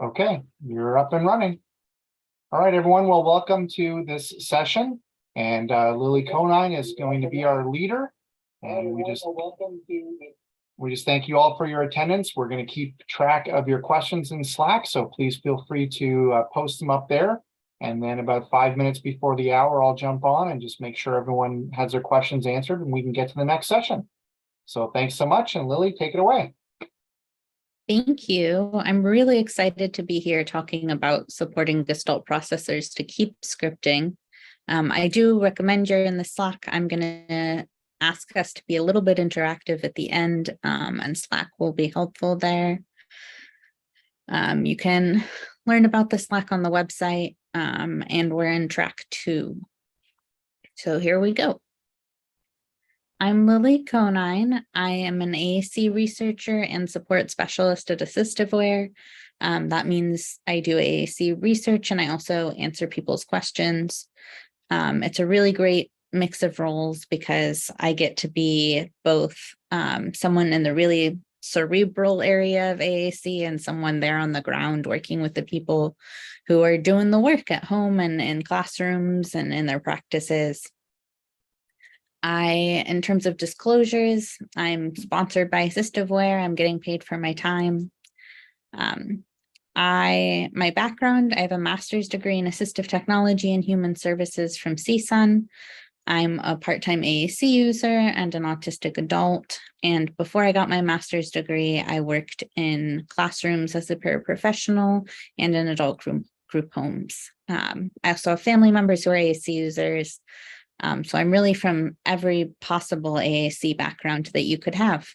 Okay, you're up and running. All right, everyone. Well, welcome to this session. And Lily Konyn is going to be our leader. And we just thank you all for your attendance. We're going to keep track of your questions in Slack, so please feel free to post them up there. And then about 5 minutes before the hour, I'll jump on and just make sure everyone has their questions answered and we can get to the next session. So thanks so much. And Lily, take it away. Thank you. I'm really excited to be here talking about supporting Gestalt processors to keep scripting. I do recommend you're in the Slack. I'm going to ask us to be a little bit interactive at the end, and Slack will be helpful there. You can learn about the Slack on the website, and we're in track 2. So here we go. I'm Lily Konyn. I am an AAC researcher and support specialist at Selfadvocate. That means I do AAC research and I also answer people's questions. It's a really great mix of roles because I get to be both someone in the really cerebral area of AAC and someone there on the ground working with the people who are doing the work at home and in classrooms and in their practices. In terms of disclosures, I'm sponsored by Selfadvocate. I'm getting paid for my time. My background, I have a master's degree in assistive technology and human services from CSUN. I'm a part-time AAC user and an autistic adult. And before I got my master's degree, I worked in classrooms as a paraprofessional and in adult group homes. I also have family members who are AAC users. So I'm really from every possible AAC background that you could have.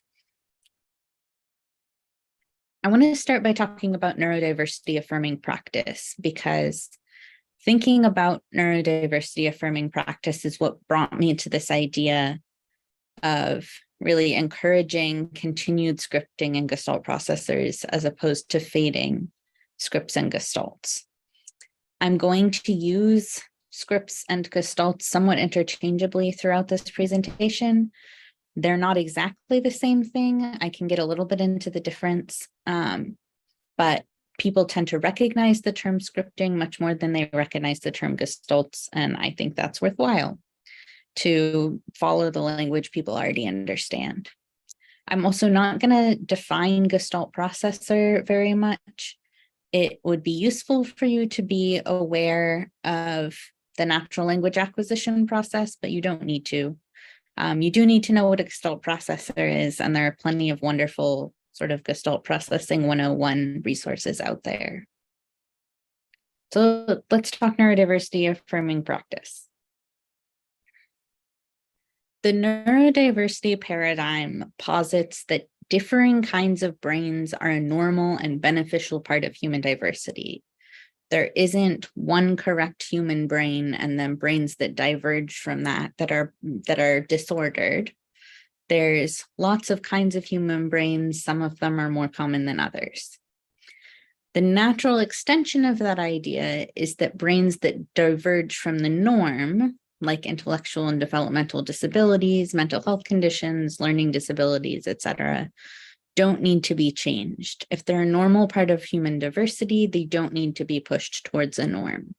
I want to start by talking about neurodiversity affirming practice, because thinking about neurodiversity affirming practice is what brought me to this idea of really encouraging continued scripting in Gestalt processors as opposed to fading scripts and Gestalts. I'm going to use scripts and Gestalts somewhat interchangeably throughout this presentation. They're not exactly the same thing. I can get a little bit into the difference, but people tend to recognize the term scripting much more than they recognize the term Gestalts, and I think that's worthwhile to follow the language people already understand. I'm also not going to define Gestalt processor very much. It would be useful for you to be aware of the natural language acquisition process, but you don't need to. You do need to know what a Gestalt processor is, and there are plenty of wonderful sort of Gestalt processing 101 resources out there. So let's talk neurodiversity affirming practice. The neurodiversity paradigm posits that differing kinds of brains are a normal and beneficial part of human diversity. There isn't one correct human brain and then brains that diverge from that are disordered. There's lots of kinds of human brains. Some of them are more common than others. The natural extension of that idea is that brains that diverge from the norm, like intellectual and developmental disabilities, mental health conditions, learning disabilities, etc., don't need to be changed. If they're a normal part of human diversity, they don't need to be pushed towards a norm.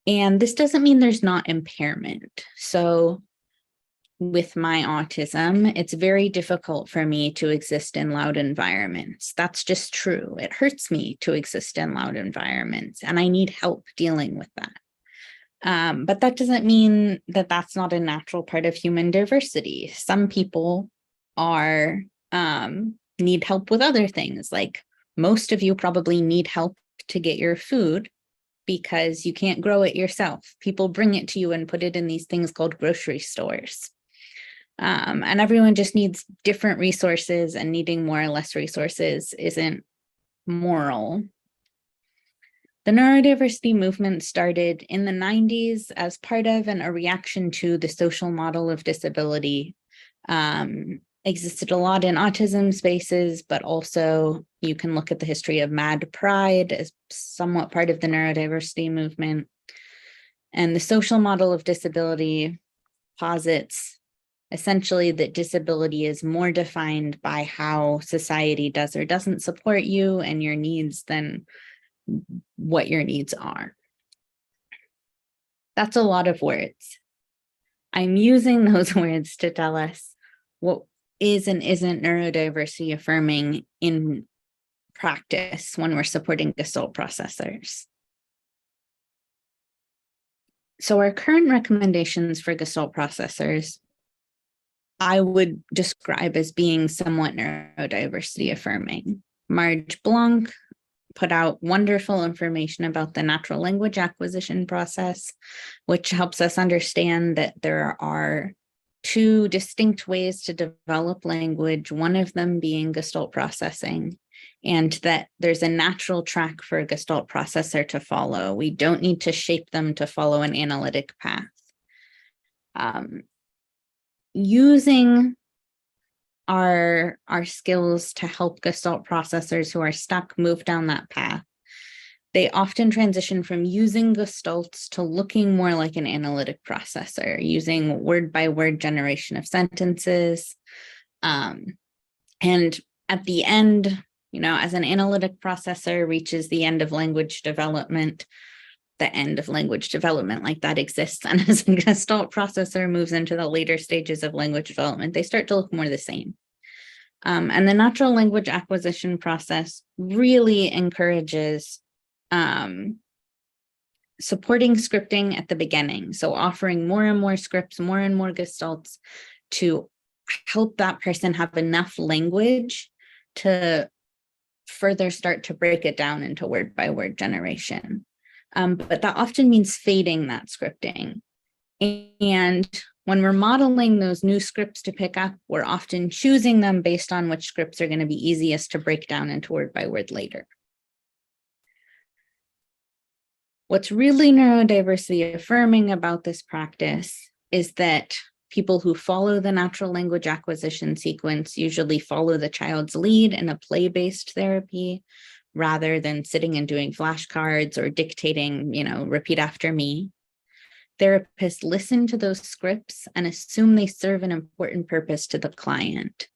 And this doesn't mean there's not impairment. So with my autism, it's very difficult for me to exist in loud environments. That's just true. It hurts me to exist in loud environments, and I need help dealing with that. But that doesn't mean that that's not a natural part of human diversity. Some people need help with other things. Like most of you probably need help to get your food because you can't grow it yourself. People bring it to you and put it in these things called grocery stores. And everyone just needs different resources, and needing more or less resources isn't moral. The neurodiversity movement started in the 90s as part of and a reaction to the social model of disability. Existed a lot in autism spaces, but also you can look at the history of Mad Pride as somewhat part of the neurodiversity movement. And the social model of disability posits essentially that disability is more defined by how society does or doesn't support you and your needs than what your needs are. That's a lot of words. I'm using those words to tell us what is and isn't neurodiversity affirming in practice when we're supporting Gestalt processors. So our current recommendations for Gestalt processors, I would describe as being somewhat neurodiversity affirming. Marge Blanc put out wonderful information about the natural language acquisition process, which helps us understand that there are two distinct ways to develop language, one of them being Gestalt processing, and that there's a natural track for a Gestalt processor to follow. We don't need to shape them to follow an analytic path. Using our skills to help Gestalt processors who are stuck move down that path, they often transition from using Gestalts to looking more like an analytic processor, using word-by-word generation of sentences. And at the end, as an analytic processor reaches the end of language development, the end of language development like that exists. And as a Gestalt processor moves into the later stages of language development, they start to look more the same. And the natural language acquisition process really encourages supporting scripting at the beginning. So offering more and more scripts, more and more Gestalts to help that person have enough language to further start to break it down into word-by-word generation. But that often means fading that scripting. And when we're modeling those new scripts to pick up, we're often choosing them based on which scripts are going to be easiest to break down into word-by-word later. What's really neurodiversity affirming about this practice is that people who follow the natural language acquisition sequence usually follow the child's lead in a play-based therapy, rather than sitting and doing flashcards or dictating, repeat after me. Therapists listen to those scripts and assume they serve an important purpose to the client.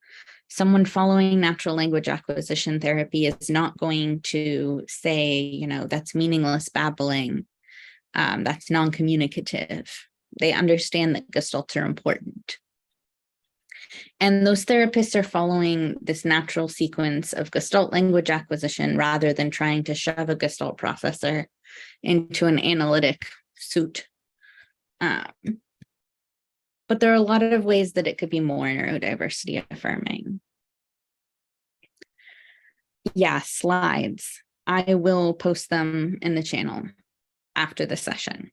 Someone following natural language acquisition therapy is not going to say, that's meaningless babbling, that's non-communicative. They understand that Gestalts are important. And those therapists are following this natural sequence of Gestalt language acquisition rather than trying to shove a Gestalt processor into an analytic suit. But there are a lot of ways that it could be more neurodiversity affirming. Yeah, slides. I will post them in the channel after the session.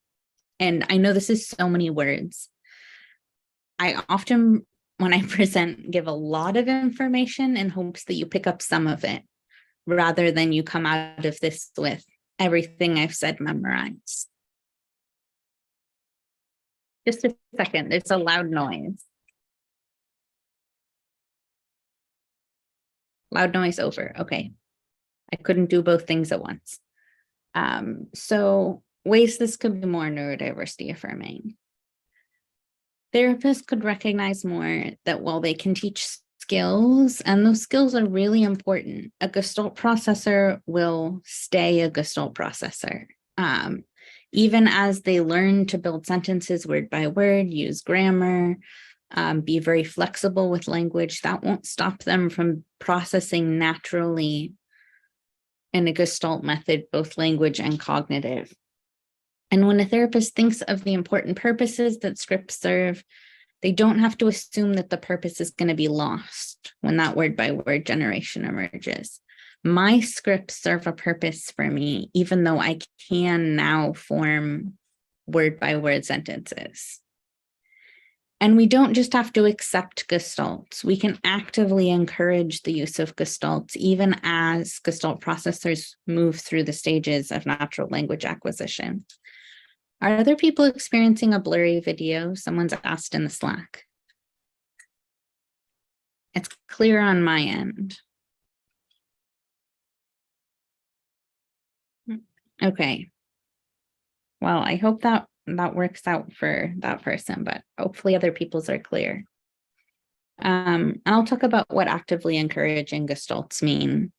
And I know this is so many words. I often, when I present, give a lot of information in hopes that you pick up some of it, rather than you come out of this with everything I've said memorized. Just a second, there's a loud noise. Loud noise over, okay. I couldn't do both things at once. So ways this could be more neurodiversity affirming. Therapists could recognize more that while they can teach skills, and those skills are really important, a Gestalt processor will stay a Gestalt processor. Even as they learn to build sentences word by word, use grammar, be very flexible with language, that won't stop them from processing naturally in a Gestalt method, both language and cognitive. And when a therapist thinks of the important purposes that scripts serve, they don't have to assume that the purpose is going to be lost when that word-by-word generation emerges. My scripts serve a purpose for me, even though I can now form word-by-word sentences. And we don't just have to accept Gestalts. We can actively encourage the use of Gestalts, even as Gestalt processors move through the stages of natural language acquisition. Are other people experiencing a blurry video? Someone's asked in the Slack. It's clear on my end. Okay. Well, I hope that works out for that person, but hopefully other people's are clear. And I'll talk about what actively encouraging Gestalts mean.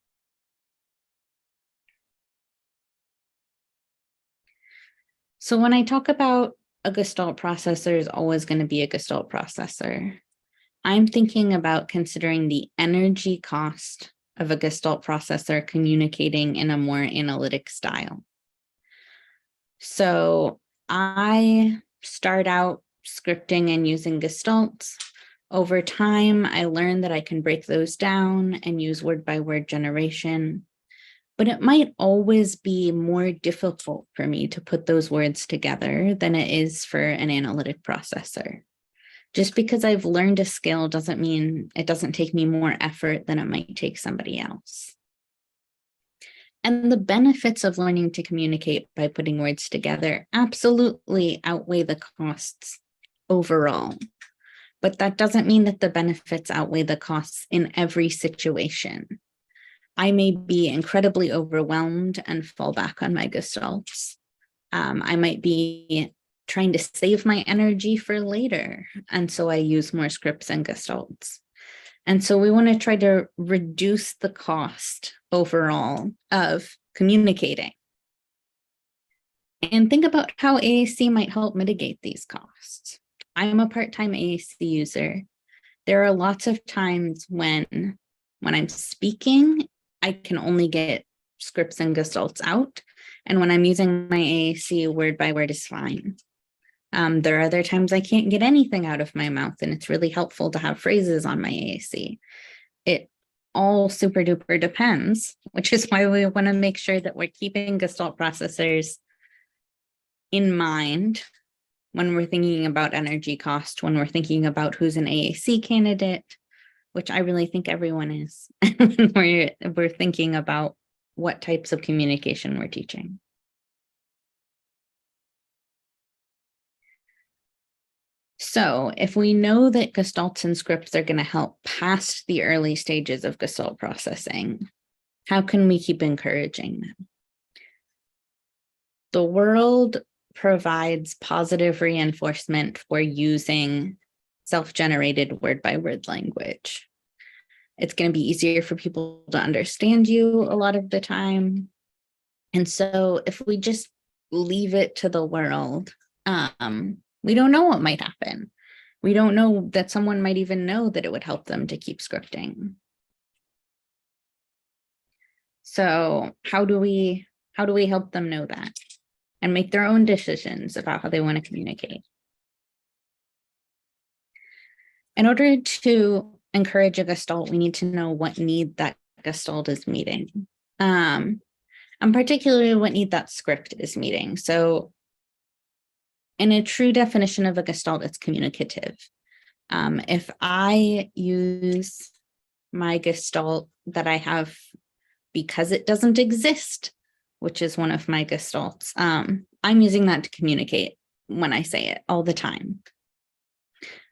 So when I talk about a Gestalt processor is always going to be a Gestalt processor, I'm thinking about considering the energy cost of a Gestalt processor communicating in a more analytic style. So I start out scripting and using Gestalts. Over time, I learned that I can break those down and use word-by-word generation, but it might always be more difficult for me to put those words together than it is for an analytic processor. Just because I've learned a skill doesn't mean it doesn't take me more effort than it might take somebody else. And the benefits of learning to communicate by putting words together absolutely outweigh the costs overall. But that doesn't mean that the benefits outweigh the costs in every situation. I may be incredibly overwhelmed and fall back on my Gestalts. I might be trying to save my energy for later, and so I use more scripts and Gestalts. And so we want to try to reduce the cost overall of communicating. And think about how AAC might help mitigate these costs. I'm a part-time AAC user. There are lots of times when I'm speaking, I can only get scripts and Gestalts out. And when I'm using my AAC, word by word is fine. There are other times I can't get anything out of my mouth, and it's really helpful to have phrases on my AAC. It all super duper depends, which is why we want to make sure that we're keeping Gestalt processors in mind when we're thinking about energy cost, when we're thinking about who's an AAC candidate, which I really think everyone is, we're thinking about what types of communication we're teaching. So if we know that Gestalts and scripts are going to help past the early stages of Gestalt processing, how can we keep encouraging them? The world provides positive reinforcement for using self-generated word-by-word language. It's going to be easier for people to understand you a lot of the time. And so if we just leave it to the world, we don't know what might happen. We don't know that someone might even know that it would help them to keep scripting. So how do we help them know that and make their own decisions about how they want to communicate? In order to encourage a Gestalt, we need to know what need that Gestalt is meeting. And particularly what need that script is meeting. So in a true definition of a Gestalt, it's communicative. If I use my Gestalt that I have because it doesn't exist, which is one of my Gestalts, I'm using that to communicate when I say it all the time.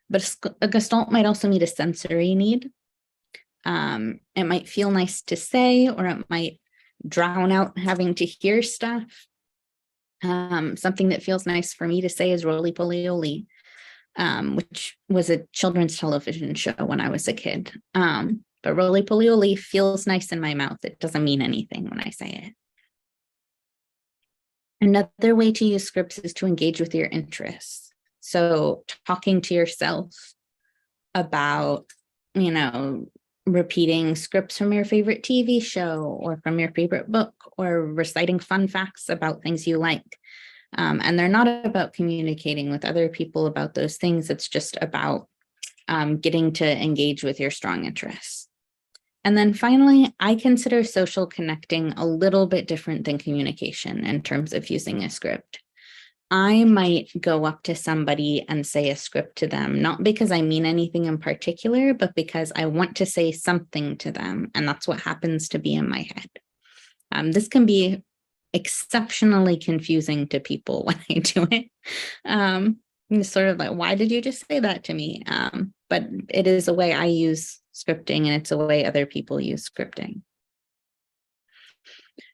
But a Gestalt might also meet a sensory need. It might feel nice to say, or it might drown out having to hear stuff. Something that feels nice for me to say is roly poly oly, which was a children's television show when I was a kid. But roly poly oly feels nice in my mouth. It doesn't mean anything when I say it. Another way to use scripts is to engage with your interests. So talking to yourself about, repeating scripts from your favorite TV show or from your favorite book, or reciting fun facts about things you like. And they're not about communicating with other people about those things. It's just about getting to engage with your strong interests. And then finally, I consider social connecting a little bit different than communication in terms of using a script. I might go up to somebody and say a script to them, not because I mean anything in particular, but because I want to say something to them. And that's what happens to be in my head. This can be exceptionally confusing to people when I do it. It's sort of like, why did you just say that to me? But it is a way I use scripting, and it's a way other people use scripting.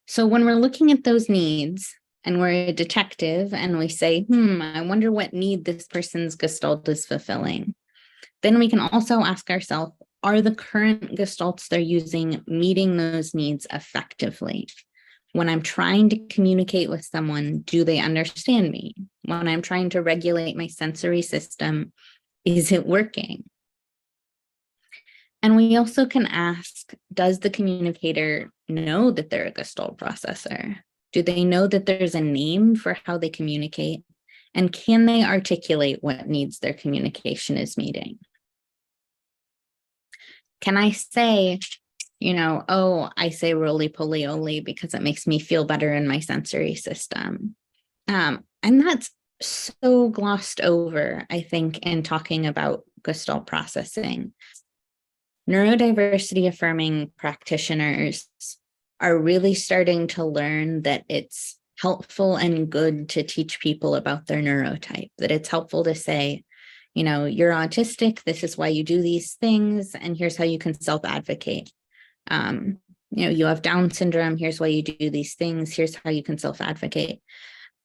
So when we're looking at those needs, and we're a detective and we say, I wonder what need this person's Gestalt is fulfilling. Then we can also ask ourselves, are the current gestalts they're using meeting those needs effectively? When I'm trying to communicate with someone, do they understand me? When I'm trying to regulate my sensory system, is it working? And we also can ask, does the communicator know that they're a Gestalt processor? Do they know that there's a name for how they communicate? And can they articulate what needs their communication is meeting? Can I say, oh, I say roly-poly-oly because it makes me feel better in my sensory system? And that's so glossed over, I think, in talking about Gestalt processing. Neurodiversity affirming practitioners are really starting to learn that it's helpful and good to teach people about their neurotype, that it's helpful to say, you're autistic, this is why you do these things, and here's how you can self-advocate. You have Down syndrome, here's why you do these things, here's how you can self-advocate.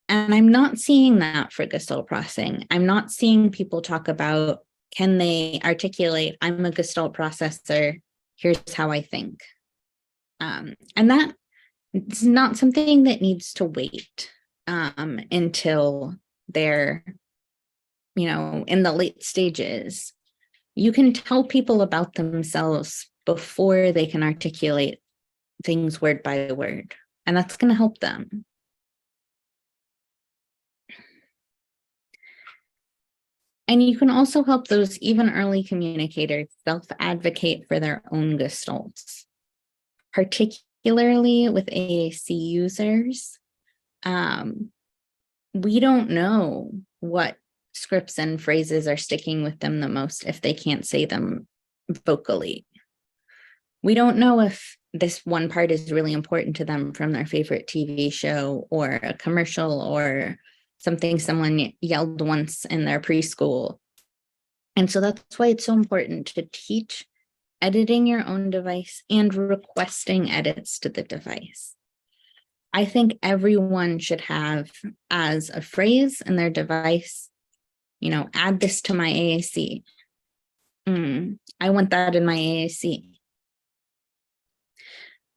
And I'm not seeing that for Gestalt processing. I'm not seeing people talk about, can they articulate, I'm a Gestalt processor, here's how I think. And that is not something that needs to wait until they're, in the late stages. You can tell people about themselves before they can articulate things word by word, and that's going to help them. And you can also help those even early communicators self-advocate for their own gestalts, particularly with AAC users. We don't know what scripts and phrases are sticking with them the most if they can't say them vocally. We don't know if this one part is really important to them from their favorite TV show or a commercial or something someone yelled once in their preschool. And so that's why it's so important to teach editing your own device and requesting edits to the device. I think everyone should have as a phrase in their device, add this to my AAC. I want that in my AAC.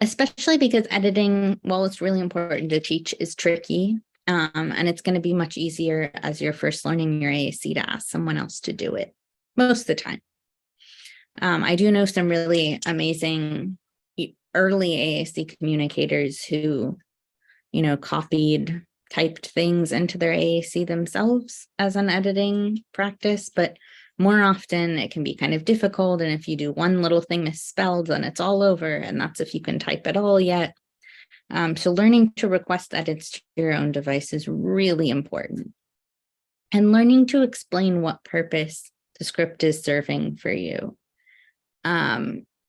Especially because editing, while it's really important to teach, is tricky. And it's going to be much easier as you're first learning your AAC to ask someone else to do it most of the time. I do know some really amazing early AAC communicators who, copied, typed things into their AAC themselves as an editing practice, but more often it can be kind of difficult. And if you do one little thing misspelled, then it's all over. And that's if you can type at all yet. So learning to request edits to your own device is really important. And learning to explain what purpose the script is serving for you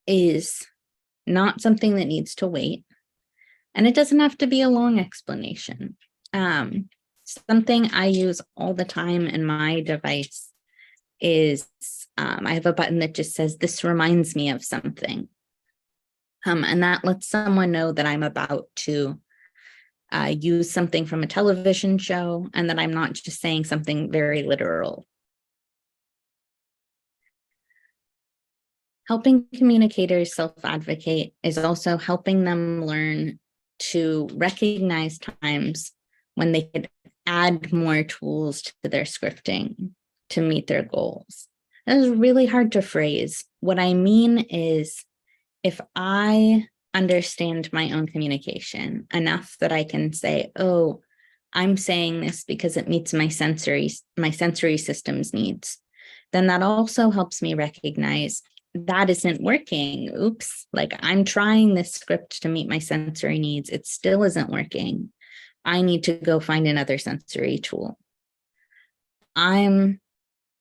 is not something that needs to wait. And it doesn't have to be a long explanation. Something I use all the time in my device is I have a button that just says, this reminds me of something. And that lets someone know that I'm about to use something from a television show and that I'm not just saying something very literal. Helping communicators self-advocate is also helping them learn to recognize times when they could add more tools to their scripting to meet their goals. That is really hard to phrase. What I mean is, if I understand my own communication enough that I can say, oh, I'm saying this because it meets my sensory system's needs, then that also helps me recognize that isn't working. Oops, like I'm trying this script to meet my sensory needs. It still isn't working. I need to go find another sensory tool. I'm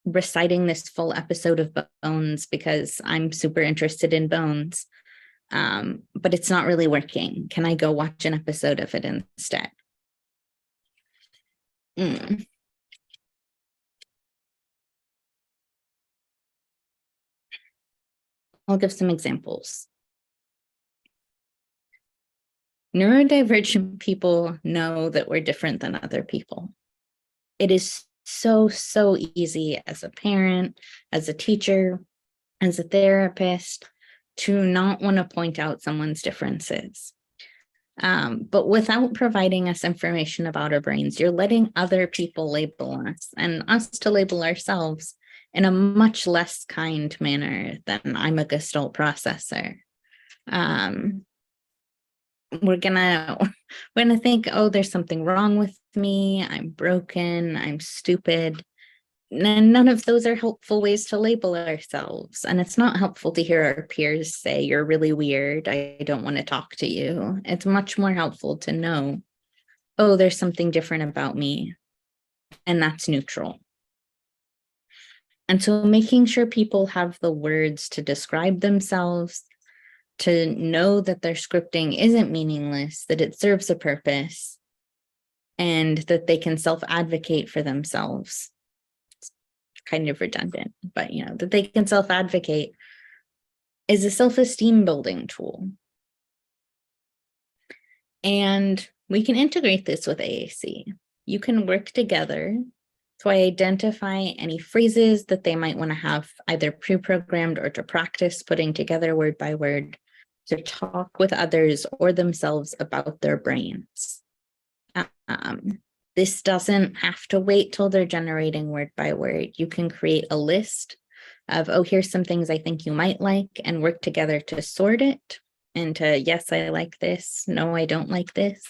reciting this full episode of Bones because I'm super interested in Bones, but it's not really working. Can I go watch an episode of it instead? I'll give some examples. Neurodivergent people know that we're different than other people. It is so easy as a parent, as a teacher, as a therapist, to not want to point out someone's differences. But without providing us information about our brains, you're letting other people label us and us to label ourselves in a much less kind manner than I'm a Gestalt processor. We're gonna think, oh, there's something wrong with me, I'm broken, I'm stupid. And none of those are helpful ways to label ourselves. And it's not helpful to hear our peers say, you're really weird, I don't want to talk to you. It's much more helpful to know, oh, there's something different about me, and that's neutral. And so making sure people have the words to describe themselves, to know that their scripting isn't meaningless, that it serves a purpose, and that they can self-advocate for themselves. It's kind of redundant, but that they can self-advocate is a self-esteem building tool. And we can integrate this with AAC. You can work together to identify any phrases that they might want to have either pre-programmed or to practice putting together word by word, to talk with others or themselves about their brains. This doesn't have to wait till they're generating word by word. You can create a list of, oh, here's some things I think you might like, and work together to sort it into, yes, I like this, no, I don't like this.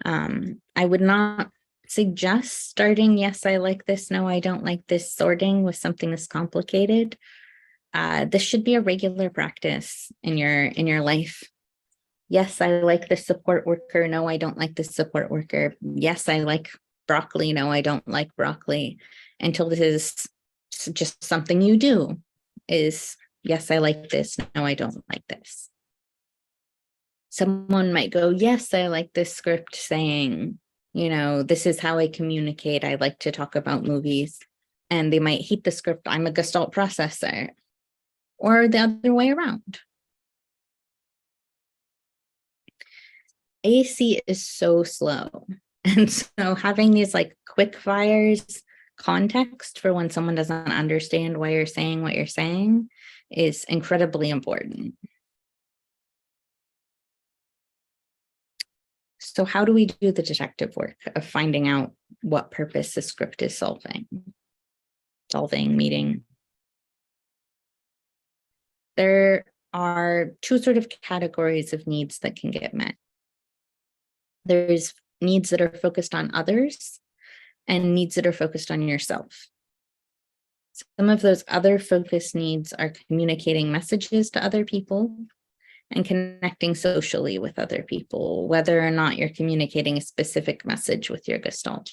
I would not suggest starting, yes, I like this, no, I don't like this, sorting with something this complicated. This should be a regular practice in your life. Yes, I like this support worker. No, I don't like this support worker. Yes, I like broccoli. No, I don't like broccoli. Until this is just something you do, is yes, I like this. No, I don't like this. Someone might go, yes, I like this script saying, this is how I communicate. I like to talk about movies. And they might hate the script, I'm a Gestalt processor. Or the other way around. AAC is so slow. And so having these quick fires context for when someone doesn't understand why you're saying what you're saying is incredibly important. So how do we do the detective work of finding out what purpose the script is meeting? There are two sort of categories of needs that can get met. There's needs that are focused on others and needs that are focused on yourself. Some of those other focused needs are communicating messages to other people and connecting socially with other people, whether or not you're communicating a specific message with your Gestalt.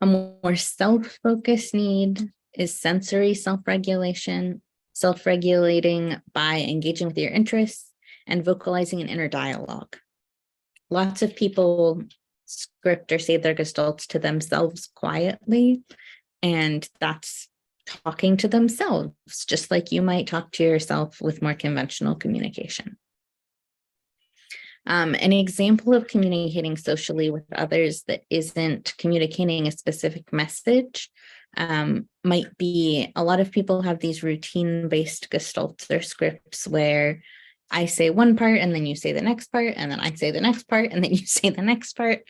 A more self-focused need is sensory self-regulation, self-regulating by engaging with your interests and vocalizing an inner dialogue. Lots of people script or say their Gestalts to themselves quietly, and that's talking to themselves, just like you might talk to yourself with more conventional communication. An example of communicating socially with others that isn't communicating a specific message might be, a lot of people have these routine-based Gestalts or scripts where I say one part and then you say the next part, and then I say the next part and then you say the next part,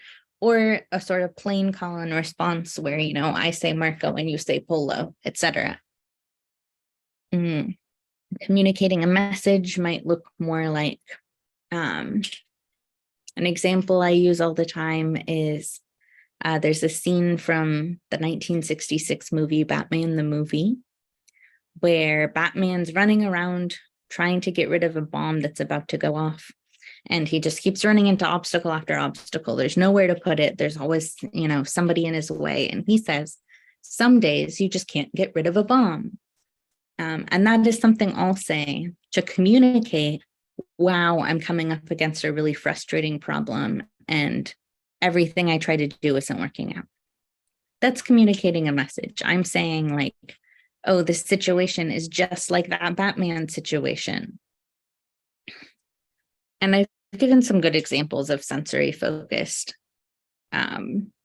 or a sort of plain call and response where, I say Marco and you say Polo, etc. Communicating a message might look more like, an example I use all the time is there's a scene from the 1966 movie, Batman the Movie, where Batman's running around trying to get rid of a bomb that's about to go off. And he just keeps running into obstacle after obstacle. There's nowhere to put it. There's always, somebody in his way. And he says, some days you just can't get rid of a bomb. And that is something I'll say to communicate, wow, I'm coming up against a really frustrating problem and everything I try to do isn't working out. That's communicating a message. I'm saying oh, this situation is just like that Batman situation. And I've given some good examples of sensory focused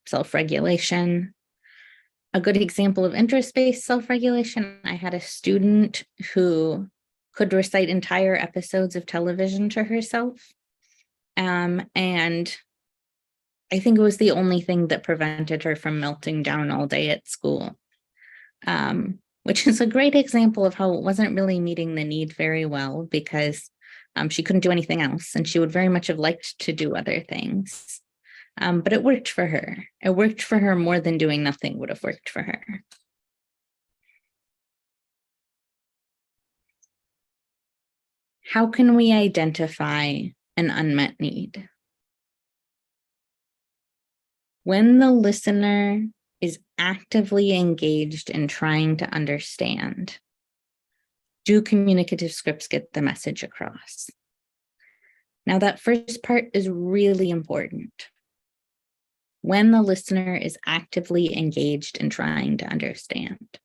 self-regulation. A good example of interest-based self-regulation, I had a student who could recite entire episodes of television to herself. And I think it was the only thing that prevented her from melting down all day at school, which is a great example of how it wasn't really meeting the need very well, because she couldn't do anything else, and she would very much have liked to do other things. But it worked for her. It worked for her more than doing nothing would have worked for her. How can we identify an unmet need? When the listener is actively engaged in trying to understand, do communicative scripts get the message across? Now, that first part is really important. When the listener is actively engaged in trying to understand.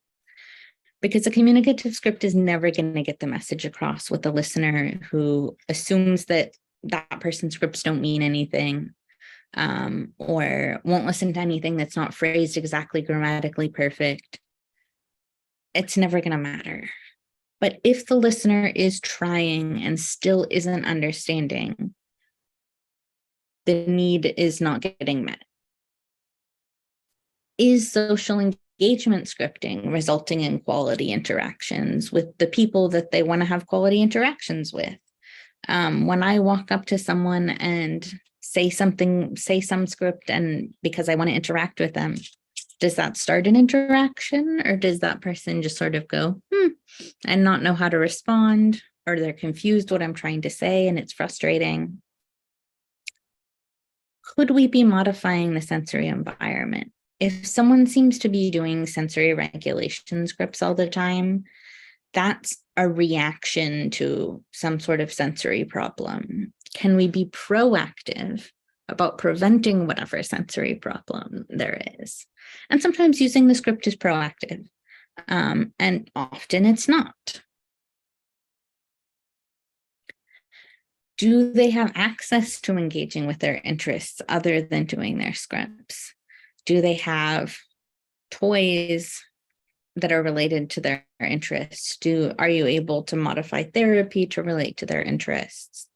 Because a communicative script is never going to get the message across with a listener who assumes that that person's scripts don't mean anything, or won't listen to anything that's not phrased exactly grammatically perfect. It's never going to matter. But if the listener is trying and still isn't understanding, the need is not getting met. Is social engagement scripting resulting in quality interactions with the people that they want to have quality interactions with? When I walk up to someone and say some script, and because I want to interact with them, does that start an interaction, or does that person just sort of go, and not know how to respond, or they're confused what I'm trying to say and it's frustrating? Could we be modifying the sensory environment? If someone seems to be doing sensory regulation scripts all the time, that's a reaction to some sort of sensory problem. Can we be proactive about preventing whatever sensory problem there is? And sometimes using the script is proactive, and often it's not. Do they have access to engaging with their interests other than doing their scripts? Do they have toys that are related to their interests? Are you able to modify therapy to relate to their interests?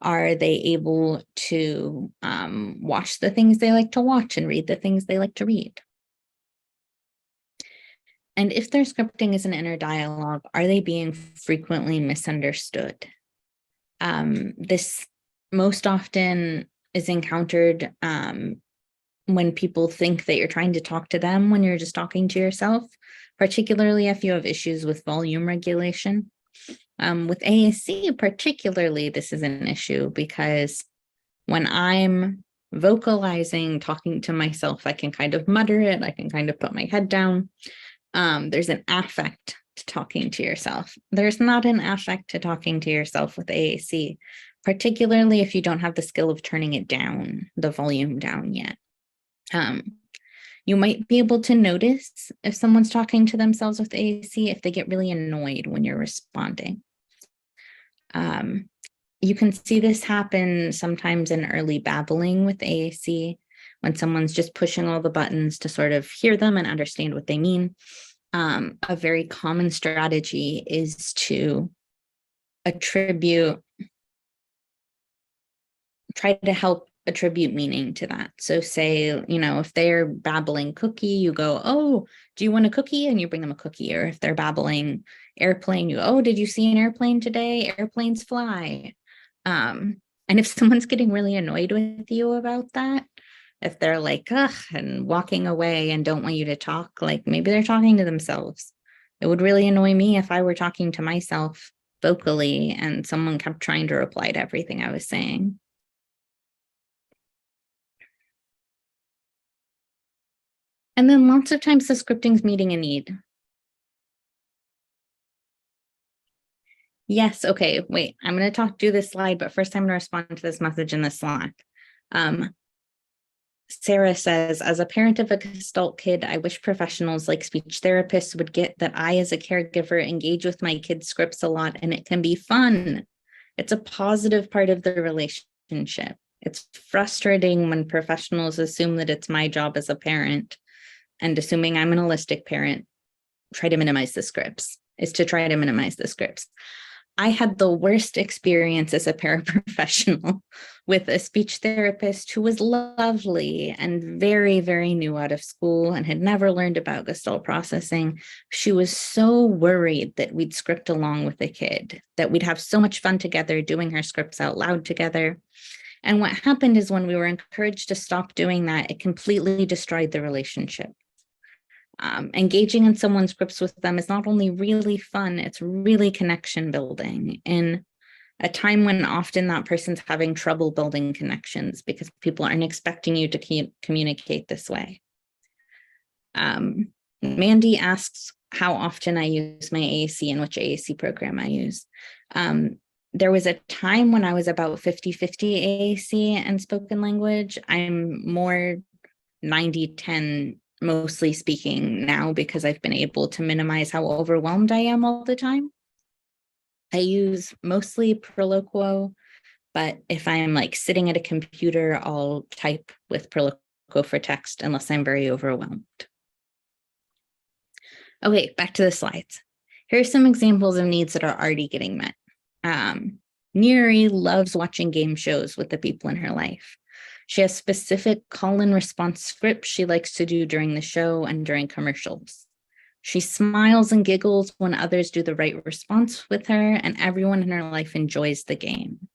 Are they able to watch the things they like to watch and read the things they like to read? And if their scripting is an inner dialogue, are they being frequently misunderstood? This most often is encountered when people think that you're trying to talk to them when you're just talking to yourself, particularly if you have issues with volume regulation. With AAC particularly, this is an issue because when I'm vocalizing, talking to myself, I can kind of mutter it, I can kind of put my head down. There's an affect to talking to yourself. There's not an affect to talking to yourself with AAC, particularly if you don't have the skill of turning it down, the volume down yet. You might be able to notice if someone's talking to themselves with AAC, if they get really annoyed when you're responding. You can see this happen sometimes in early babbling with AAC, when someone's just pushing all the buttons to sort of hear them and understand what they mean. A very common strategy is to try to help attribute meaning to that. So say, if they're babbling cookie, you go, oh, do you want a cookie? And you bring them a cookie. Or if they're babbling airplane, you, oh, did you see an airplane today? Airplanes fly. And if someone's getting really annoyed with you about that, if they're like, ugh, and walking away and don't want you to talk, like maybe they're talking to themselves. It would really annoy me if I were talking to myself vocally and someone kept trying to reply to everything I was saying. And then lots of times the scripting's meeting a need. Yes, okay, wait, I'm going to do this slide, but first I'm going to respond to this message in the Slack. Sarah says, as a parent of a Gestalt kid, I wish professionals like speech therapists would get that I, as a caregiver, engage with my kids' scripts a lot, and it can be fun. It's a positive part of the relationship. It's frustrating when professionals assume that it's my job as a parent and assuming I'm an holistic parent, try to minimize the scripts, is to try to minimize the scripts. I had the worst experience as a paraprofessional with a speech therapist who was lovely and very, very new out of school and had never learned about Gestalt processing. She was so worried that we'd script along with the kid, that we'd have so much fun together doing her scripts out loud together. And what happened is when we were encouraged to stop doing that, it completely destroyed the relationship. Engaging in someone's scripts with them is not only really fun, it's really connection building in a time when often that person's having trouble building connections because people aren't expecting you to communicate this way. Mandy asks how often I use my AAC and which AAC program I use. There was a time when I was about 50-50 AAC and spoken language. I'm more 90-10 mostly speaking now because I've been able to minimize how overwhelmed I am all the time. I use mostly Proloquo, but if I'm like sitting at a computer, I'll type with Proloquo for text unless I'm very overwhelmed. Okay, back to the slides. Here are some examples of needs that are already getting met. Neri loves watching game shows with the people in her life. She has specific call and response scripts she likes to do during the show and during commercials. She smiles and giggles when others do the right response with her, and everyone in her life enjoys the game.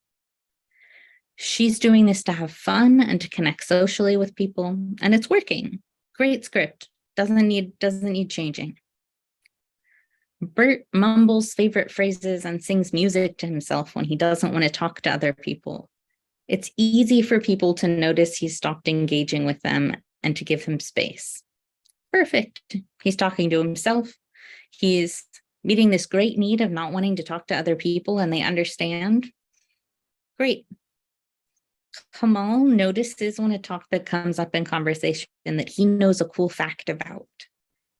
She's doing this to have fun and to connect socially with people, and it's working. Great script. Doesn't need changing. Bert mumbles favorite phrases and sings music to himself when he doesn't want to talk to other people. It's easy for people to notice he's stopped engaging with them and to give him space. Perfect. He's talking to himself. He's meeting this great need of not wanting to talk to other people and they understand. Great. Kamal notices when a topic comes up in conversation that he knows a cool fact about.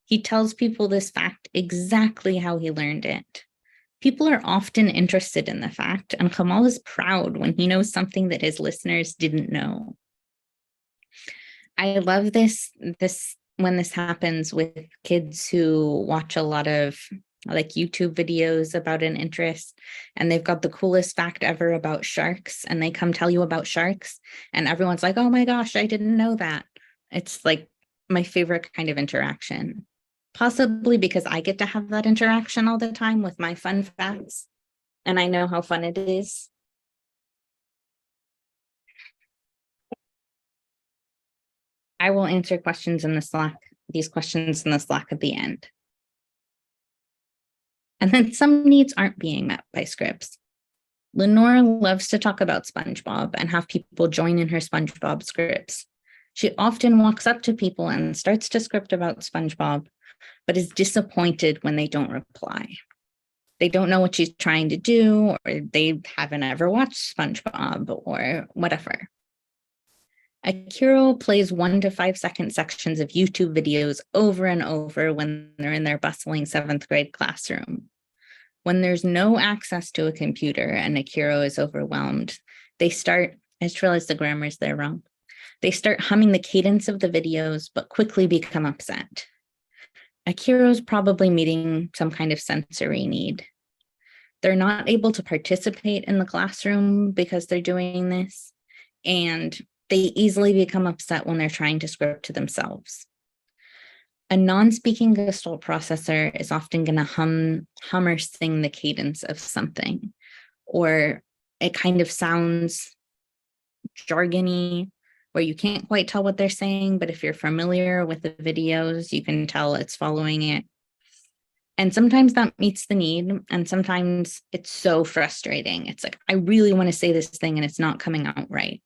He tells people this fact exactly how he learned it. People are often interested in the fact, and Kamal is proud when he knows something that his listeners didn't know. I love this when this happens with kids who watch a lot of like YouTube videos about an interest, and they've got the coolest fact ever about sharks, and they come tell you about sharks, and everyone's like, oh my gosh, I didn't know that. It's like my favorite kind of interaction. Possibly because I get to have that interaction all the time with my fun facts, and I know how fun it is. I will answer questions in the Slack, these questions in the Slack at the end. And then some needs aren't being met by scripts. Lenore loves to talk about SpongeBob and have people join in her SpongeBob scripts. She often walks up to people and starts to script about SpongeBob, but is disappointed when they don't reply. They don't know what she's trying to do, or they haven't ever watched SpongeBob, or whatever. Akiro plays 1 to 5 second sections of YouTube videos over and over when they're in their bustling 7th grade classroom. When there's no access to a computer and Akiro is overwhelmed, they start, I just realized the grammar is there wrong. They start humming the cadence of the videos, but quickly become upset. Akiro's probably meeting some kind of sensory need. They're not able to participate in the classroom because they're doing this, and they easily become upset when they're trying to script to themselves. A non-speaking Gestalt processor is often going to hum or sing the cadence of something, or it kind of sounds jargony, where you can't quite tell what they're saying, but if you're familiar with the videos, you can tell it's following it. And sometimes that meets the need, and sometimes it's so frustrating. It's like, I really want to say this thing and it's not coming out right.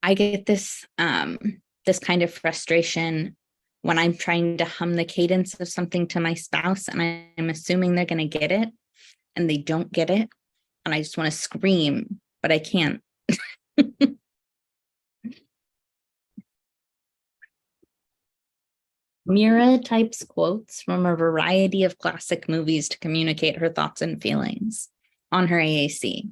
I get this kind of frustration when I'm trying to hum the cadence of something to my spouse and I'm assuming they're going to get it and they don't get it. And I just want to scream, but I can't. Mira types quotes from a variety of classic movies to communicate her thoughts and feelings on her AAC.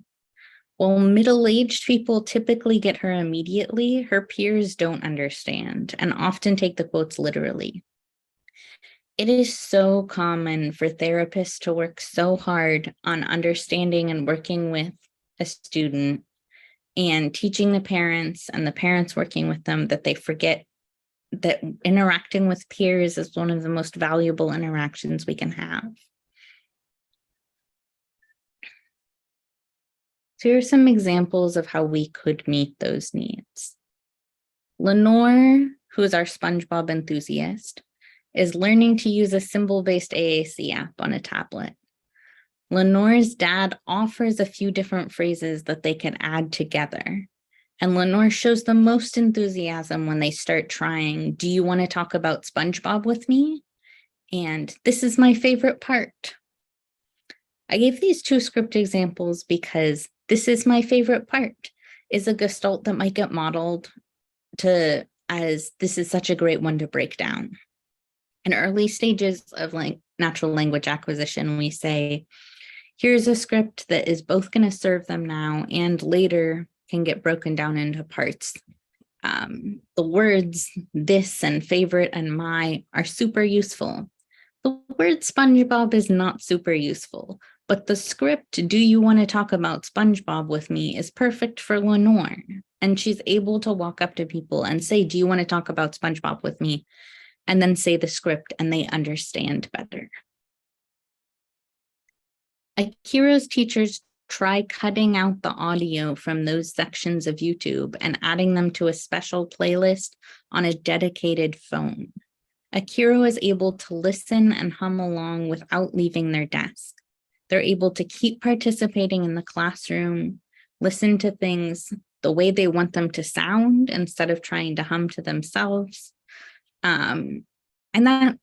While middle-aged people typically get her immediately, her peers don't understand and often take the quotes literally. It is so common for therapists to work so hard on understanding and working with a student and teaching the parents and the parents working with them that they forget that interacting with peers is one of the most valuable interactions we can have. So here are some examples of how we could meet those needs. Lenore, who is our SpongeBob enthusiast, is learning to use a symbol-based AAC app on a tablet. Lenore's dad offers a few different phrases that they can add together. And Lenore shows the most enthusiasm when they start trying, "Do you want to talk about SpongeBob with me?" And "This is my favorite part." I gave these two script examples because "This is my favorite part" is a Gestalt that might get modeled to as "This is such a great one to break down." In early stages of natural language acquisition, we say, here's a script that is both going to serve them now and later can get broken down into parts. The words "this" and "favorite" and "my" are super useful. The word SpongeBob is not super useful, but the script "Do you want to talk about SpongeBob with me" is perfect for Lenore. And she's able to walk up to people and say, "Do you want to talk about SpongeBob with me?" And then say the script, and they understand better. Akira's teachers try cutting out the audio from those sections of YouTube and adding them to a special playlist on a dedicated phone. Akira is able to listen and hum along without leaving their desk. They're able to keep participating in the classroom, listen to things the way they want them to sound instead of trying to hum to themselves. And that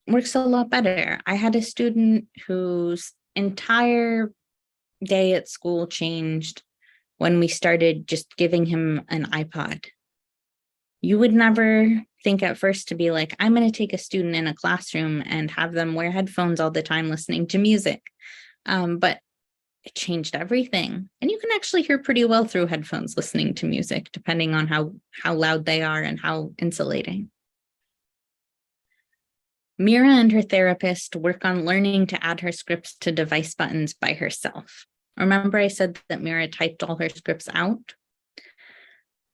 works a lot better. I had a student whose entire day at school changed when we started just giving him an iPod. You would never think at first to be like, I'm going to take a student in a classroom and have them wear headphones all the time listening to music. But it changed everything. And you can actually hear pretty well through headphones listening to music, depending on how loud they are and how insulating. Mira and her therapist work on learning to add her scripts to device buttons by herself. Remember I said that Mira typed all her scripts out?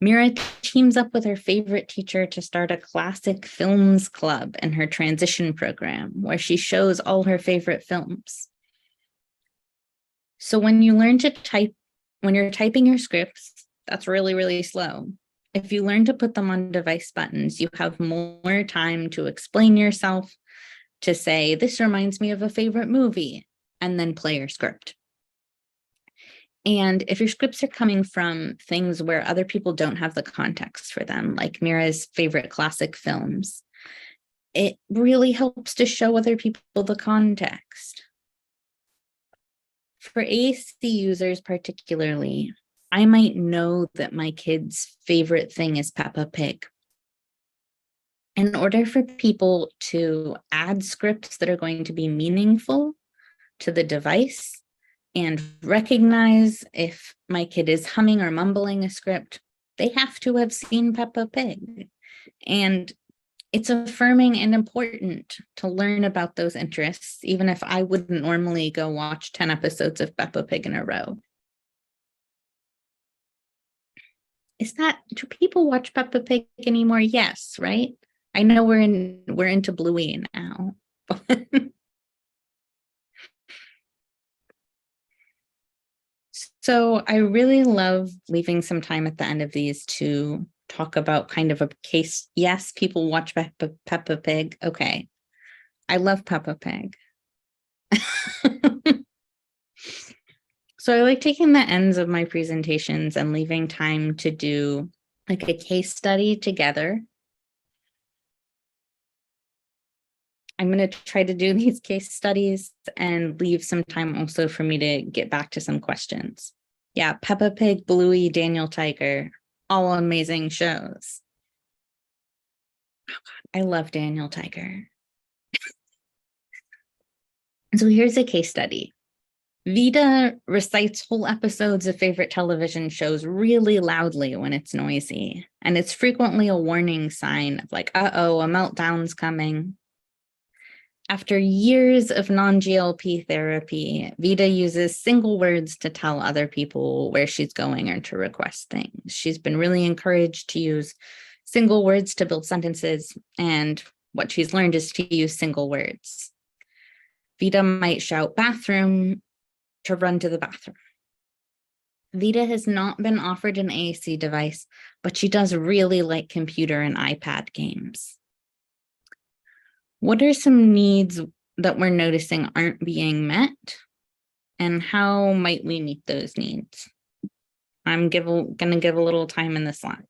Mira teams up with her favorite teacher to start a classic films club in her transition program, where she shows all her favorite films. So when you learn to type, when you're typing your scripts, that's really, really slow. If you learn to put them on device buttons, you have more time to explain yourself, to say, "This reminds me of a favorite movie," and then play your script. And if your scripts are coming from things where other people don't have the context for them, like Mira's favorite classic films, it really helps to show other people the context. For AAC users particularly, I might know that my kid's favorite thing is Peppa Pig. In order for people to add scripts that are going to be meaningful to the device and recognize if my kid is humming or mumbling a script, they have to have seen Peppa Pig. And it's affirming and important to learn about those interests, even if I wouldn't normally go watch 10 episodes of Peppa Pig in a row. Do people watch Peppa Pig anymore? Yes, right? I know we're into Bluey now. So I really love leaving some time at the end of these to talk about kind of a case. Yes, people watch Peppa Pig. Okay. I love Peppa Pig. So I like taking the ends of my presentations and leaving time to do like a case study together. I'm going to try to do these case studies and leave some time also for me to get back to some questions. Yeah, Peppa Pig, Bluey, Daniel Tiger, all amazing shows. Oh God, I love Daniel Tiger. So here's a case study. Vida recites whole episodes of favorite television shows really loudly when it's noisy, and it's frequently a warning sign of like, uh-oh, a meltdown's coming. After years of non-GLP therapy, Vida uses single words to tell other people where she's going or to request things. She's been really encouraged to use single words to build sentences, and what she's learned is to use single words. Vida might shout bathroom to run to the bathroom. Vida has not been offered an AAC device, but she does really like computer and iPad games. What are some needs that we're noticing aren't being met? And how might we meet those needs? I'm going to give a little time in the Slack.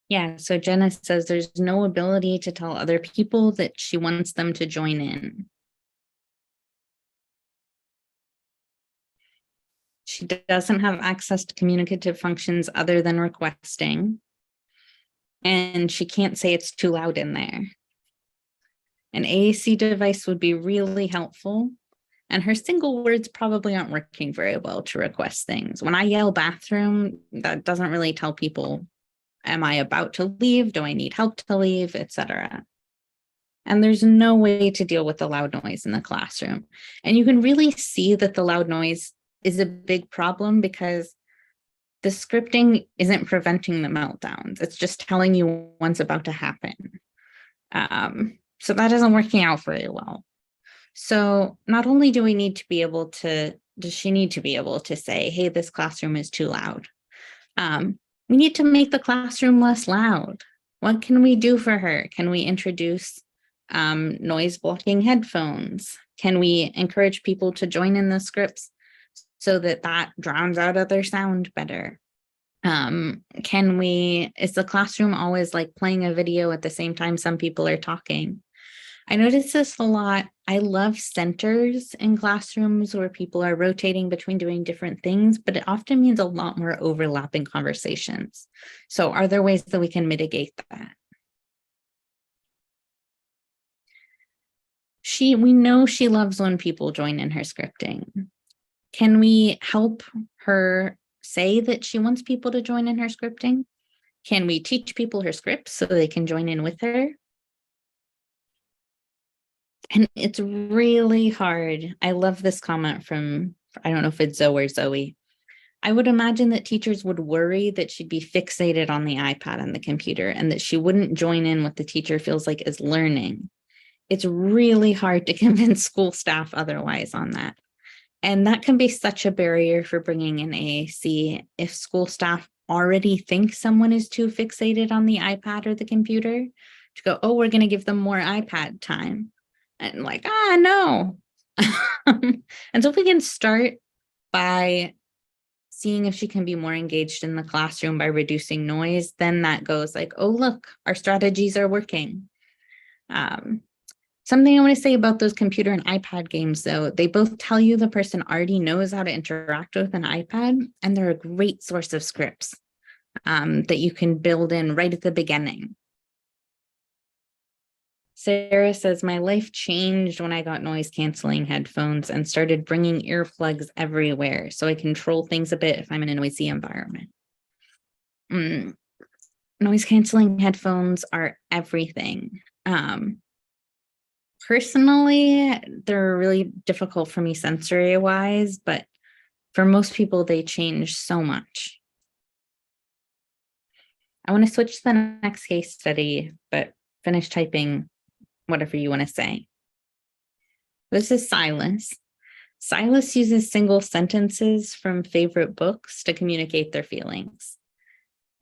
Yeah, so Jenna says there's no ability to tell other people that she wants them to join in. She doesn't have access to communicative functions other than requesting. And she can't say it's too loud in there. An AAC device would be really helpful. And her single words probably aren't working very well to request things. When I yell bathroom, that doesn't really tell people, am I about to leave? Do I need help to leave, etc. And there's no way to deal with the loud noise in the classroom. And you can really see that the loud noise is a big problem because the scripting isn't preventing the meltdowns. It's just telling you what's about to happen. So that isn't working out very well. So not only do we need to be able to, does she need to be able to say, hey, this classroom is too loud. We need to make the classroom less loud. What can we do for her? Can we introduce noise blocking headphones? Can we encourage people to join in the scripts so that drowns out other sound better? Is the classroom always like playing a video at the same time some people are talking? I notice this a lot. I love centers in classrooms where people are rotating between doing different things, but it often means a lot more overlapping conversations. So are there ways that we can mitigate that? We know she loves when people join in her scripting. Can we help her say that she wants people to join in her scripting? Can we teach people her scripts so they can join in with her? And it's really hard. I love this comment from, I don't know if it's Zoe or Zoe. I would imagine that teachers would worry that she'd be fixated on the iPad and the computer and that she wouldn't join in what the teacher feels like is learning. It's really hard to convince school staff otherwise on that. And that can be such a barrier for bringing in AAC if school staff already think someone is too fixated on the iPad or the computer to go, oh, we're going to give them more iPad time. And like, no. And so if we can start by seeing if she can be more engaged in the classroom by reducing noise, then that goes like, oh, look, our strategies are working. Something I want to say about those computer and iPad games, though, they both tell you the person already knows how to interact with an iPad, and they're a great source of scripts that you can build in right at the beginning. Sarah says, my life changed when I got noise canceling headphones and started bringing earplugs everywhere so I control things a bit if I'm in a noisy environment. Noise canceling headphones are everything. Personally, they're really difficult for me sensory wise, but for most people, they change so much. I want to switch to the next case study, but finish typing whatever you want to say. This is Silas. Silas uses single sentences from favorite books to communicate their feelings.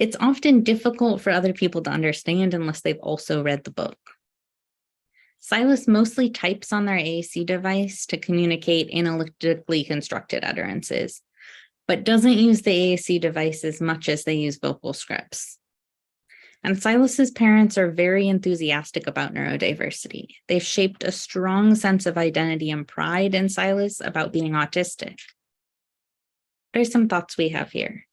It's often difficult for other people to understand unless they've also read the book. Silas mostly types on their AAC device to communicate analytically constructed utterances, but doesn't use the AAC device as much as they use vocal scripts. And Silas's parents are very enthusiastic about neurodiversity. They've shaped a strong sense of identity and pride in Silas about being autistic. What are some thoughts we have here?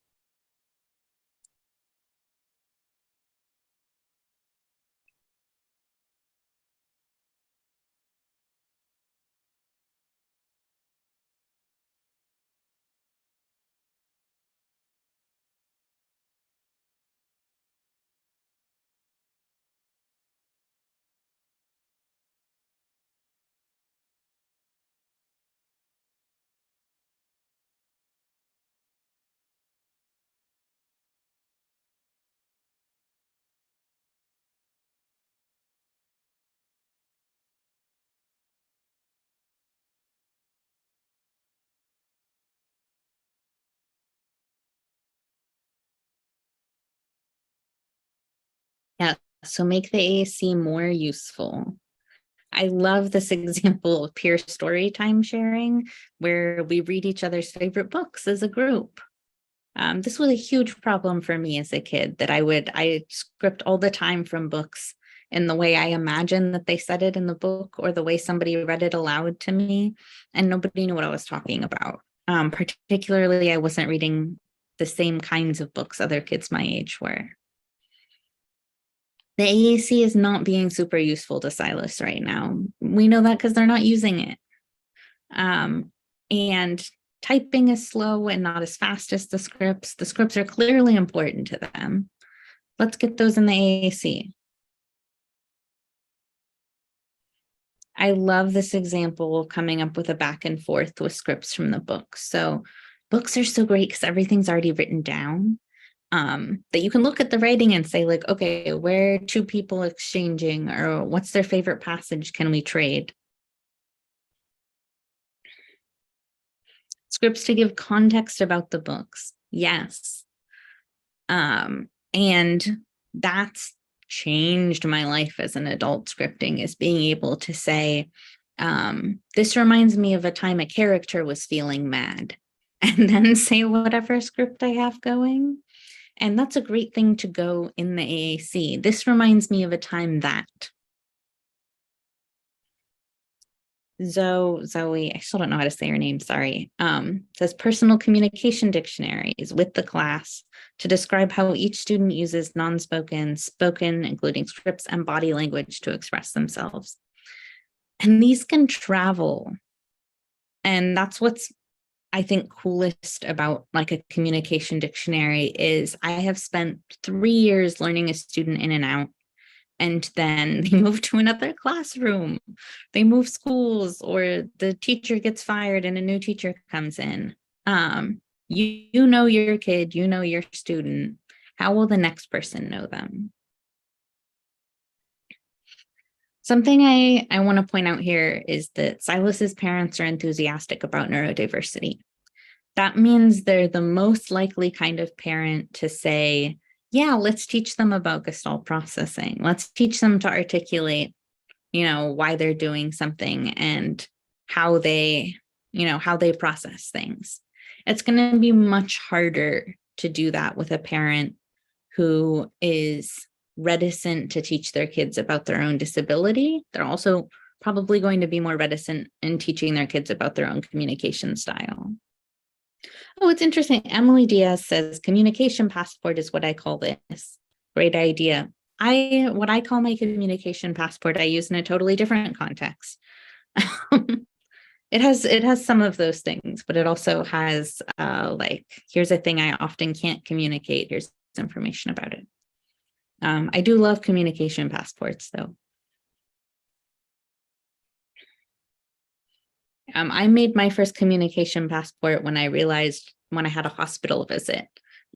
Yeah, so make the AAC more useful. I love this example of peer story time sharing, where we read each other's favorite books as a group. This was a huge problem for me as a kid, that I script all the time from books in the way I imagine that they said it in the book, or the way somebody read it aloud to me, and nobody knew what I was talking about. Particularly, I wasn't reading the same kinds of books other kids my age were. The AAC is not being super useful to Silas right now. We know that because they're not using it. And typing is slow and not as fast as the scripts. The scripts are clearly important to them. Let's get those in the AAC. I love this example of coming up with a back and forth with scripts from the book. So books are so great because everything's already written down. That you can look at the writing and say, like, okay, where are two people exchanging, or what's their favorite passage? Can we trade? Scripts to give context about the books. Yes. And that's changed my life as an adult scripting, is being able to say, this reminds me of a time a character was feeling mad, and then say whatever script I have going. And that's a great thing to go in the AAC. This reminds me of a time that. Zoe, I still don't know how to say her name, sorry, says personal communication dictionaries with the class to describe how each student uses non-spoken, spoken, including scripts and body language to express themselves. And these can travel. And that's what's, I think, coolest about like a communication dictionary is I have spent 3 years learning a student in and out, and then they move to another classroom, they move schools, or the teacher gets fired and a new teacher comes in. You know your kid, you know your student. How will the next person know them? Something I want to point out here is that Silas's parents are enthusiastic about neurodiversity. That means they're the most likely kind of parent to say, yeah, let's teach them about Gestalt processing. Let's teach them to articulate, why they're doing something and how they process things. It's going to be much harder to do that with a parent who is reticent to teach their kids about their own disability. They're also probably going to be more reticent in teaching their kids about their own communication style. Oh, it's interesting. Emily Diaz says, communication passport is what I call this. Great idea. What I call my communication passport, I use in a totally different context. It has some of those things, but it also has here's a thing I often can't communicate. Here's information about it. I do love communication passports, though. I made my first communication passport when I realized when I had a hospital visit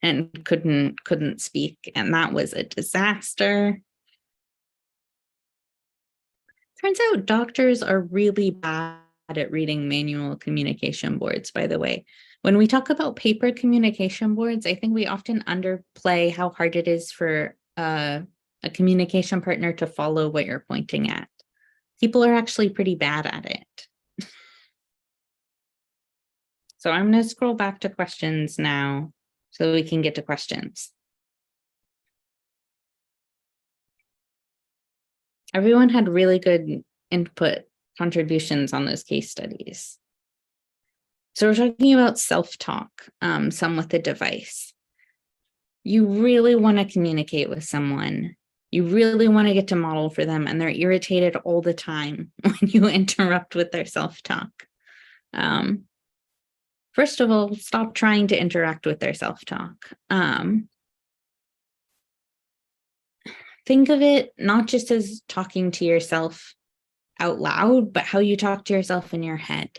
and couldn't speak, and that was a disaster. Turns out doctors are really bad at reading manual communication boards, by the way. When we talk about paper communication boards, I think we often underplay how hard it is for a communication partner to follow what you're pointing at. People are actually pretty bad at it. So I'm going to scroll back to questions now so we can get to questions. Everyone had really good input contributions on those case studies. So we're talking about self-talk, some with the device. You really want to communicate with someone. You really want to get to model for them, and they're irritated all the time when you interrupt with their self-talk. First of all, stop trying to interact with their self-talk. Think of it not just as talking to yourself out loud, but how you talk to yourself in your head.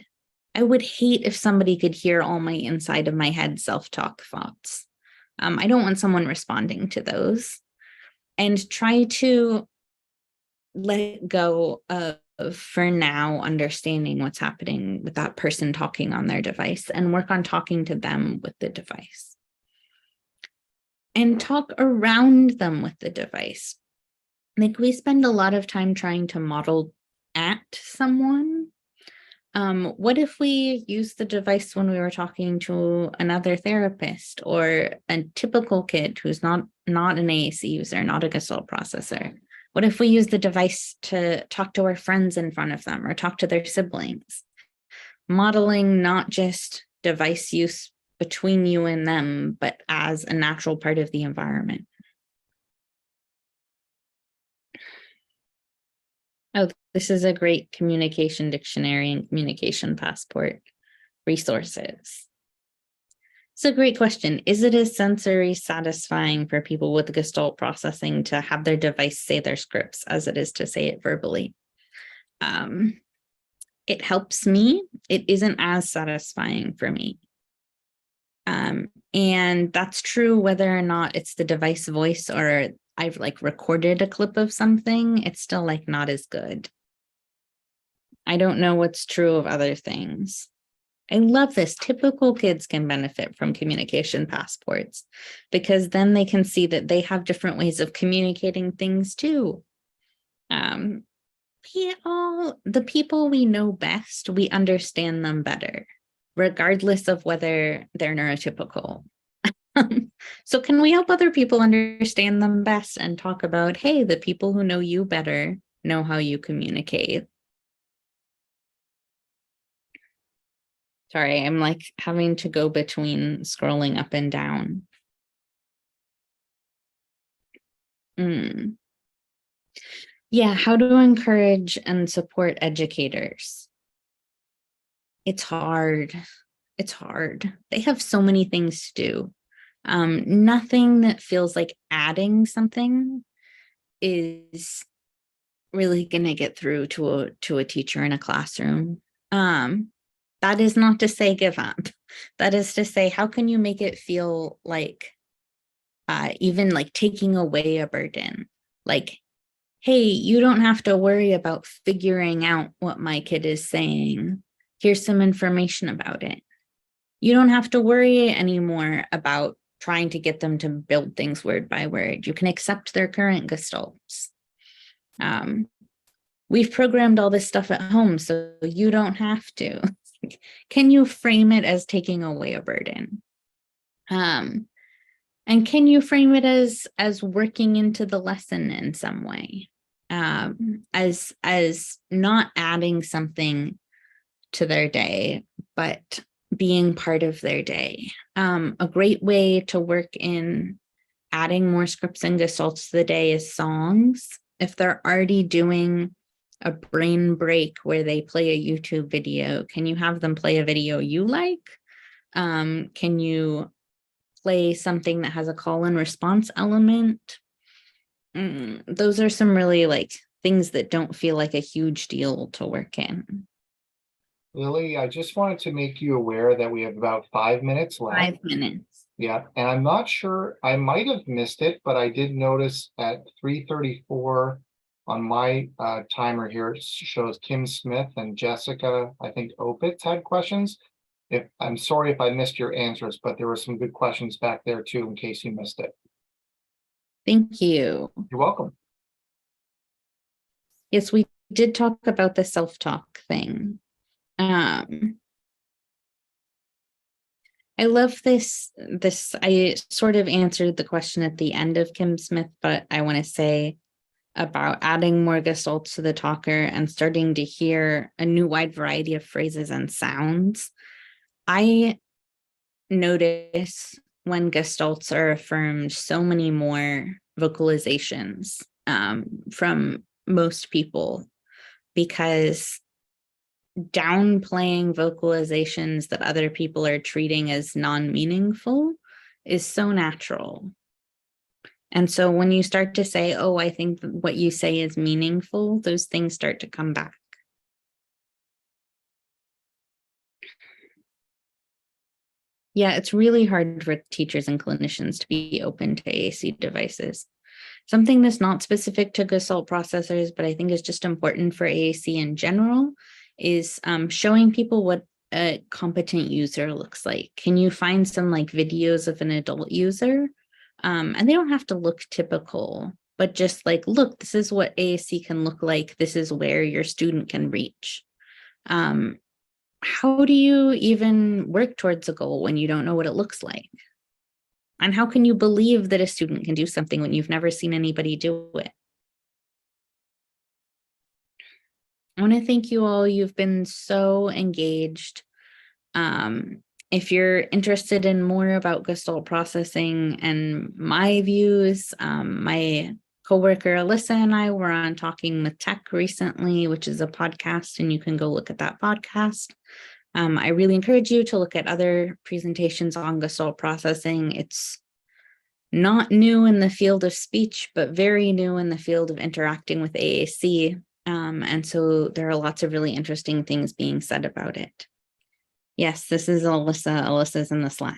I would hate if somebody could hear all my inside of my head self-talk thoughts. I don't want someone responding to those. And try to let go of, for now, understanding what's happening with that person talking on their device and work on talking to them with the device. And talk around them with the device. Like, we spend a lot of time trying to model at someone. What if we use the device when we were talking to another therapist or a typical kid who's not an AAC user, not a Gestalt processor? What if we use the device to talk to our friends in front of them or talk to their siblings? Modeling not just device use between you and them, but as a natural part of the environment. Oh, this is a great communication dictionary and communication passport resources. It's a great question. Is it as sensory satisfying for people with Gestalt processing to have their device say their scripts as it is to say it verbally? It helps me. It isn't as satisfying for me. And that's true whether or not it's the device voice or I've recorded a clip of something, it's still not as good. I don't know what's true of other things. I love this. Typical kids can benefit from communication passports because then they can see that they have different ways of communicating things too. The people we know best, we understand them better, regardless of whether they're neurotypical. So can we help other people understand them best and talk about, hey, the people who know you better know how you communicate? Sorry, I'm having to go between scrolling up and down. Yeah, how to encourage and support educators. It's hard. It's hard. They have so many things to do. Nothing that feels like adding something is really going to get through to a teacher in a classroom. That is not to say give up. That is to say, how can you make it feel like even taking away a burden? Hey, you don't have to worry about figuring out what my kid is saying. Here's some information about it. You don't have to worry anymore about trying to get them to build things word by word. You can accept their current gestalts. We've programmed all this stuff at home, so you don't have to. Can you frame it as taking away a burden? And can you frame it as working into the lesson in some way? As not adding something to their day, but being part of their day. A great way to work in adding more scripts and gestalts to the day is songs. If they're already doing a brain break where they play a YouTube video, can you have them play a video you like? Can you play something that has a call and response element? Those are some really things that don't feel like a huge deal to work in. Lily, I just wanted to make you aware that we have about 5 minutes left. 5 minutes. Yeah, and I'm not sure, I might have missed it, but I did notice at 3:34 On my timer here, it shows Kim Smith and Jessica, I think Opitz had questions. I'm sorry if I missed your answers, but there were some good questions back there too, in case you missed it. Thank you. You're welcome. Yes, we did talk about the self-talk thing. I love this. I sort of answered the question at the end of Kim Smith, but I want to say about adding more gestalts to the talker and starting to hear a new wide variety of phrases and sounds. I notice when gestalts are affirmed so many more vocalizations from most people, because downplaying vocalizations that other people are treating as non-meaningful is so natural. And so when you start to say, oh, I think what you say is meaningful, those things start to come back. Yeah, it's really hard for teachers and clinicians to be open to AAC devices. Something that's not specific to Gestalt processors, but I think is just important for AAC in general, is showing people what a competent user looks like. Can you find some like videos of an adult user? And they don't have to look typical, but just like, look, this is what AAC can look like. This is where your student can reach. How do you even work towards a goal when you don't know what it looks like? And how can you believe that a student can do something when you've never seen anybody do it? I want to thank you all. You've been so engaged. If you're interested in more about Gestalt processing and my views, my coworker Alyssa and I were on Talking with Tech recently, which is a podcast, and you can go look at that podcast. I really encourage you to look at other presentations on Gestalt processing. It's not new in the field of speech, but very new in the field of interacting with AAC. And so there are lots of really interesting things being said about it. Yes, this is Alyssa. Alyssa's in the Slack.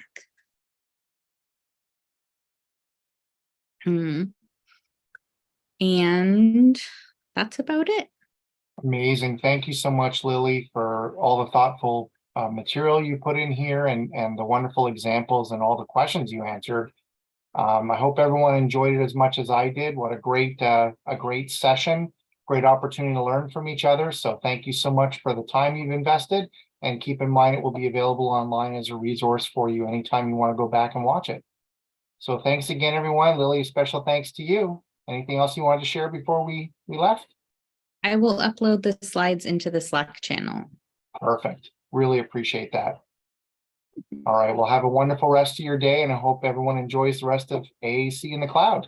And that's about it. Amazing. Thank you so much, Lily, for all the thoughtful material you put in here and the wonderful examples and all the questions you answered. I hope everyone enjoyed it as much as I did. What a great session, great opportunity to learn from each other. So thank you so much for the time you've invested, and keep in mind it will be available online as a resource for you anytime you want to go back and watch it. So thanks again, everyone. Lily, special thanks to you. Anything else you wanted to share before we left? I will upload the slides into the Slack channel. Perfect. Really appreciate that. All right. Well, have a wonderful rest of your day, and I hope everyone enjoys the rest of AAC in the cloud.